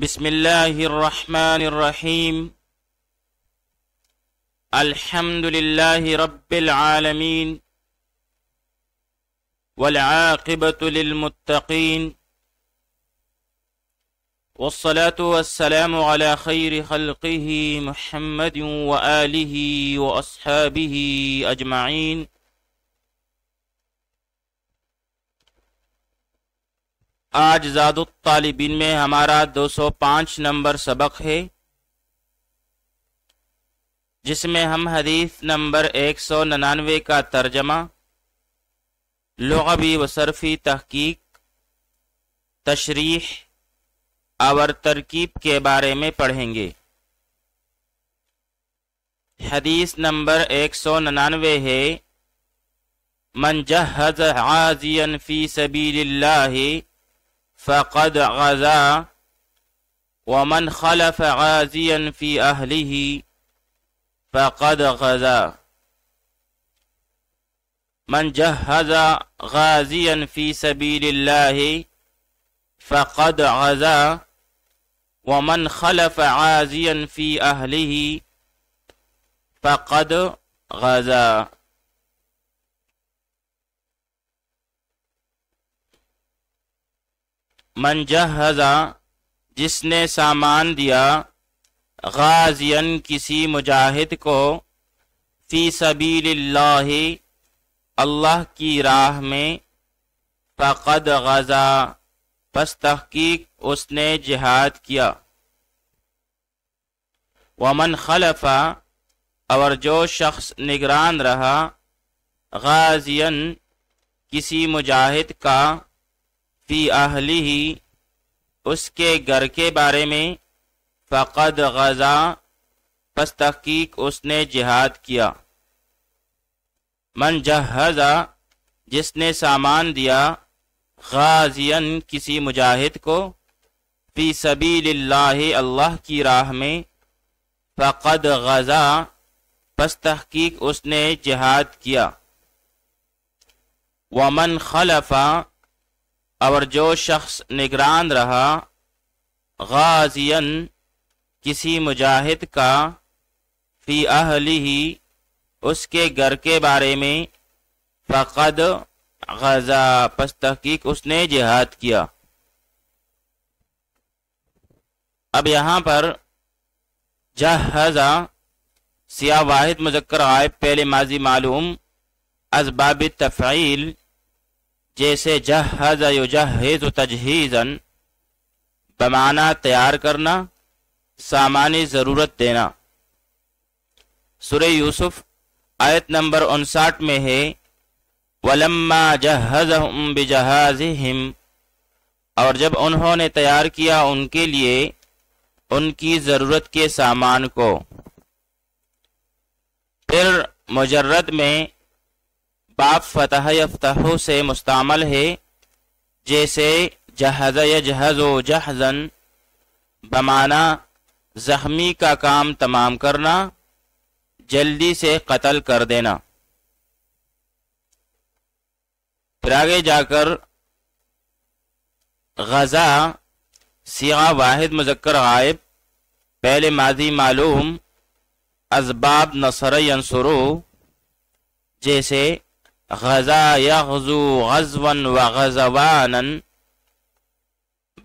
بسم اللہ الرحمن الرحیم الحمد للہ رب العالمین والعاقبۃ للمتقین والصلاة والسلام علی خیر خلقہ محمد وآلہ واصحابہ اجمعین۔ آج زاد الطالبین میں ہمارا 205 نمبر سبق ہے، جس میں ہم حدیث نمبر 199 کا ترجمہ، لغوی و صرفی تحقیق، تشریح اور ترکیب کے بارے میں پڑھیں گے۔ حدیث نمبر 199 ہے، من جہز غازیا فی سبیل اللہ فقد غزا ومن خلف غازیا فی اہلہ فقد غزا۔ من جہز غازیا فی سبیل اللہ فقد غزا ومن خلف غازیا فی اہلہ فقد غزا۔ من جہزا جس نے سامان دیا، غازین کسی مجاہد کو، فی سبیل اللہ اللہ کی راہ میں، فقد غزا پس تحقیق اس نے جہاد کیا، ومن خلف اور جو شخص نگران رہا، غازین کسی مجاہد کا، فی اہلہ اس کے گھر کے بارے میں، فقد غزا پس تحقیق اس نے جہاد کیا۔ من جہزا جس نے سامان دیا، غازین کسی مجاہد کو، فی سبیل اللہ اللہ کی راہ میں، فقد غزا پس تحقیق اس نے جہاد کیا۔ ومن خلفا اور جو شخص نگران رہا، غازین کسی مجاہد کا، فی اہلہ اس کے گھر کے بارے میں، فقد غزا پس تحقیق اس نے جہاد کیا۔ اب یہاں پر جہزا سیاہ واحد مذکر غائب پہلے ماضی معلوم، اسباب تفعیل جیسے جہز یجہز تجہیزا بمعنی تیار کرنا، سامانی ضرورت دینا۔ سورہ یوسف آیت نمبر 59 میں ہے، وَلَمَّا جَهَّزَهُمْ بِجَهَازِهِمْ اور جب انہوں نے تیار کیا ان کے لیے ان کی ضرورت کے سامان کو۔ پھر مجرد میں باب فتح یفتح سے مستعمل ہے، جیسے جہز یجہز جہزا بمعنی زخمی کا کام تمام کرنا، جلدی سے قتل کر دینا۔ پھر آگے جا کر غزا صیغہ واحد مذکر غائب پہلے ماضی معلوم، اسباب نصر ینصرو جیسے غزا یغزو غزوا وغزوانا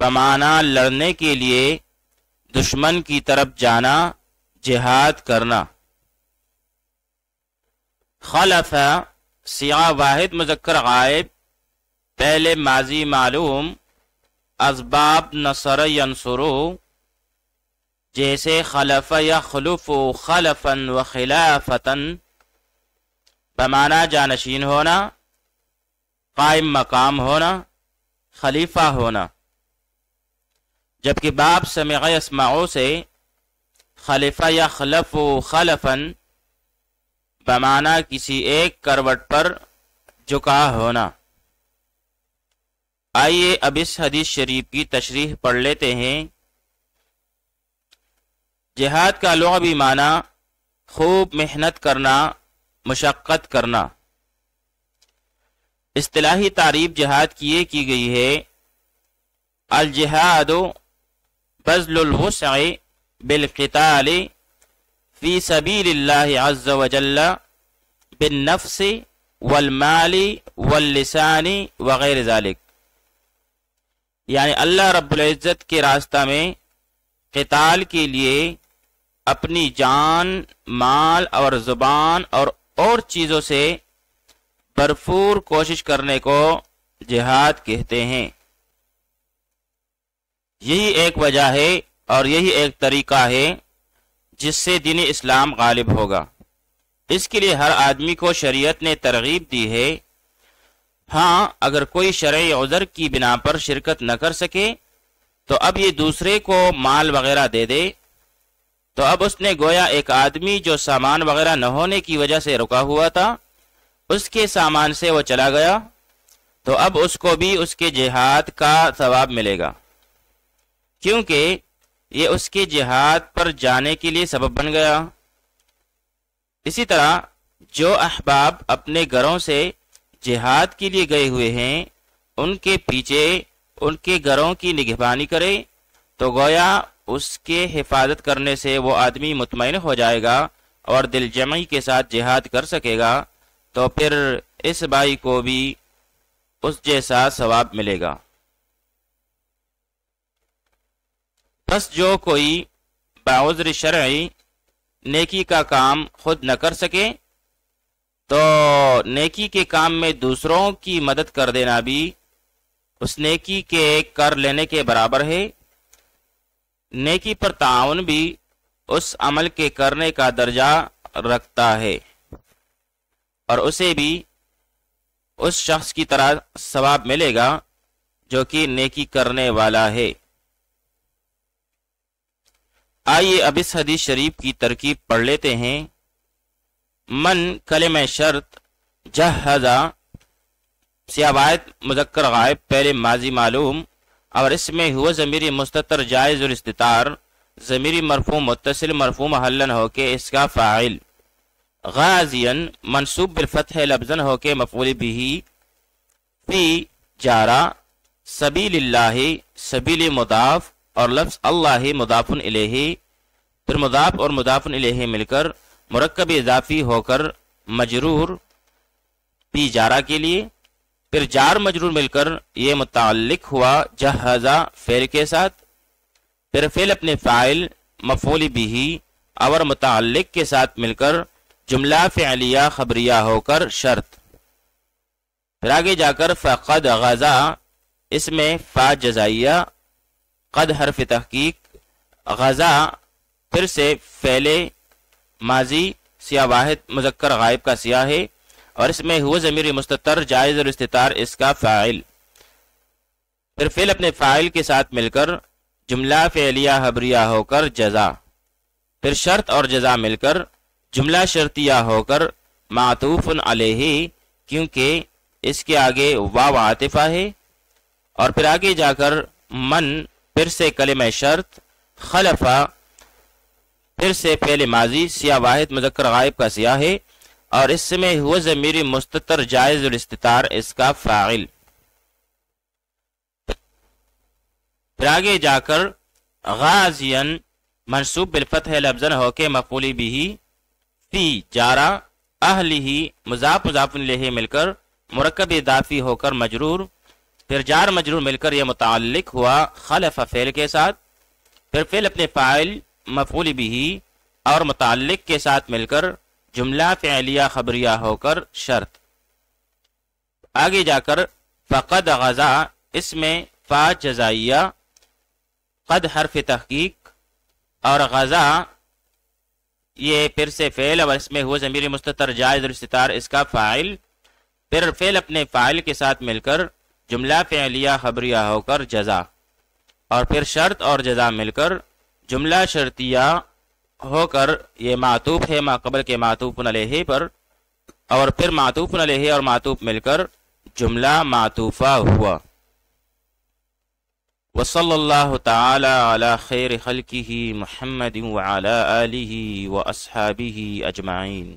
بمعنی لڑنے کے لیے دشمن کی طرف جانا، جہاد کرنا۔ خلف صیغہ واحد مذکر غائب پہلے ماضی معلوم، اسباب نصر ینصرو جیسے خلف یخلف خلفا وخلافتا بمعنی جانشین ہونا، قائم مقام ہونا، خلیفہ ہونا۔ جبکہ باب سمع یسمعو سے خلیفہ یخلف خلفا بمعنی کسی ایک کروٹ پر جھکا ہونا۔ آئیے اب اس حدیث شریف کی تشریح پڑھ لیتے ہیں۔ جہاد کا لغوی معنی خوب محنت کرنا، مشقت کرنا۔ اصطلاحی تعریف جہاد کی یہ کی گئی ہے، الجہاد بذل الوسع بالقتال فی سبیل اللہ عز وجل بالنفس والمال واللسان وغیر ذلک، یعنی اللہ رب العزت کے راستہ میں قتال کے لیے اپنی جان، مال اور زبان اور چیزوں سے بھرپور کوشش کرنے کو جہاد کہتے ہیں۔ یہی ایک وجہ ہے اور یہی ایک طریقہ ہے جس سے دین اسلام غالب ہوگا۔ اس کے لیے ہر آدمی کو شریعت نے ترغیب دی ہے۔ ہاں، اگر کوئی شرعی عذر کی بنا پر شرکت نہ کر سکے تو اب یہ دوسرے کو مال وغیرہ دے دے، تو اب اس نے گویا ایک آدمی جو سامان وغیرہ نہ ہونے کی وجہ سے رکا ہوا تھا، اس کے سامان سے وہ چلا گیا، تو اب اس کو بھی اس کے جہاد کا ثواب ملے گا، کیونکہ یہ اس کے جہاد پر جانے کے لیے سبب بن گیا۔ اسی طرح جو احباب اپنے گھروں سے جہاد کے لیے گئے ہوئے ہیں، ان کے پیچھے ان کے گھروں کی نگہبانی کرے تو گویا اس کے حفاظت کرنے سے وہ آدمی مطمئن ہو جائے گا اور دل جمعی کے ساتھ جہاد کر سکے گا، تو پھر اس بھائی کو بھی اس جیسا ثواب ملے گا۔ بس جو کوئی بعذر شرعی نیکی کا کام خود نہ کر سکے تو نیکی کے کام میں دوسروں کی مدد کر دینا بھی اس نیکی کے کر لینے کے برابر ہے۔ نیکی پر تعاون بھی اس عمل کے کرنے کا درجہ رکھتا ہے اور اسے بھی اس شخص کی طرح ثواب ملے گا جو کہ نیکی کرنے والا ہے۔ آئیے اب اس حدیث شریف کی ترکیب پڑھ لیتے ہیں۔ من کلمہ شرط جہزا، سیابایت مذکر غائب پہلے ماضی معلوم، اور اس میں ہوا ضمیری مستتر جائز الاستتار، ضمیری مرفوع متصل مرفوع محلن ہو کے اس کا فاعل، غازین منصوب بالفتح لفظن ہو کے مفعول بھی، فی جارا، سبیل اللہ سبیل مضاف اور لفظ اللہ مضاف الیہ، پھر مضاف اور مضاف الیہ مل کر مرکب اضافی ہو کر مجرور پی جارا کے لیے، پھر جار مجرور مل کر یہ متعلق ہوا جہزا فعل کے ساتھ، پھر فعل اپنے فاعل مفعول بھی اور متعلق کے ساتھ مل کر جملہ فعلیہ خبریہ ہو کر شرط، پھر آگے جا کر فقد غزا، اس میں فا جزائیہ، قد حرف تحقیق، غزا پھر سے فعل ماضی سیاہ واحد مذکر غائب کا سیاہ ہے، اور اس میں ہوا ضمیر مستتر جائز اور استتار اس کا فاعل، پھر فعل اپنے فاعل کے ساتھ مل کر جملہ فعلیہ خبریہ ہو کر جزا، پھر شرط اور جزا مل کر جملہ شرطیہ ہو کر معطوف علیہ، کیونکہ اس کے آگے واو عاطفہ ہے، اور پھر آگے جا کر من پھر سے کلمہ شرط، خلفہ پھر سے فعل ماضی سیاہ واحد مذکر غائب کا سیاہ ہے، اور اس میں ہوا ضمیر مستتر جائز الاستتار اس کا فاعل، پھر آگے جا کر غازین منصوب بالفتح لفظن ہو کے مفعول بھی، فی جارا، اہلہ مضاف مضاف الیہ مل کر مرکب اضافی ہو کر مجرور، پھر جار مجرور مل کر یہ متعلق ہوا خلف فعل کے ساتھ، پھر فعل اپنے فاعل مفعول بھی اور متعلق کے ساتھ مل کر جملہ فعلیہ خبریہ ہو کر شرط، آگے جا کر فقد غزا، اس میں فا جزائیہ، قد حرف تحقیق اور غزا یہ پھر سے فعل، اور اس میں ہوا ضمیر مستتر جائز الاستتار اس کا فاعل، پھر فعل اپنے فاعل کے ساتھ مل کر جملہ فعلیہ خبریہ ہو کر جزا، اور پھر شرط اور جزا مل کر جملہ شرطیہ ہو کر یہ معطوف ہے ما قبل کے معطوف علیہ پر، اور پھر معطوف علیہ اور معطوف مل کر جملہ معطوفہ ہوا۔ وصلی اللہ تعالی علی خیر خلقہ محمد وعلی آلہ واصحابہ اجمعین۔